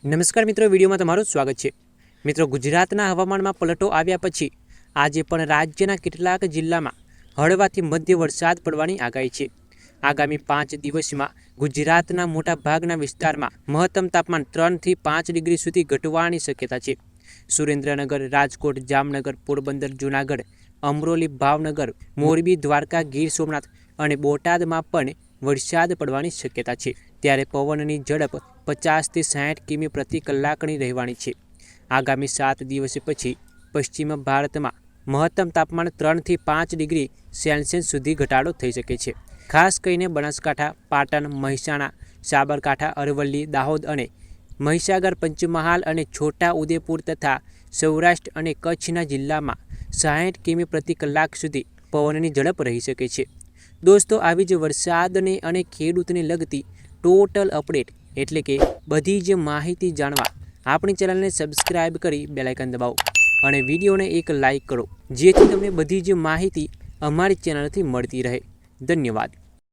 નમસ્કાર મિત્રો, વિડીયોમાં તમારું સ્વાગત છે। મિત્રો, ગુજરાતના હવામાનમાં પલટો આવ્યા પછી આજે પણ રાજ્યના કેટલાક જિલ્લામાં હળવાથી મધ્ય વરસાદ પડવાની આગાહી છે। આગામી 5 દિવસમાં ગુજરાતના મોટા ભાગના વિસ્તારમાં મહત્તમ તાપમાન 3 થી 5 ડિગ્રી સુધી ઘટવાની શક્યતા છે। સુરેન્દ્રનગર, રાજકોટ, જામનગર, પોરબંદર, જૂનાગઢ, અમરોલી, ભાવનગર, મોરબી, દ્વારકા, ગીર સોમનાથ અને બોટાદમાં પણ વરસાદ પડવાની શક્યતા છે। ત્યારે પવનની ઝડપ 50 થી 60 કિમી પ્રતિ કલાકની રહેવાની છે। આગામી 7 દિવસ પછી પશ્ચિમ ભારતમાં મહત્તમ તાપમાન 3 થી 5 ડિગ્રી સેલ્સિયસ સુધી ઘટાડો થઈ શકે છે। ખાસ કરીને બનાસકાંઠા, પાટણ, મહેસાણા, સાબરકાંઠા, અરવલ્લી, દાહોદ અને મહીસાગર, પંચમહાલ અને છોટા ઉદેપુર તથા સૌરાષ્ટ્ર અને કચ્છના જિલ્લામાં 60 કિમી પ્રતિ કલાક સુધી પવનની ઝડપ રહી શકે છે। દોસ્તો, આવી જ વરસાદને અને ખેડૂતને લગતી ટોટલ અપડેટ એટલે કે બધી જ માહિતી જાણવા આપણી ચેનલને સબસ્ક્રાઇબ કરી બેલ આઇકન દબાવો અને વિડીયોને એક લાઇક કરો, જેથી તમને બધી જ માહિતી અમારી ચેનલથી મળતી રહે। ધન્યવાદ।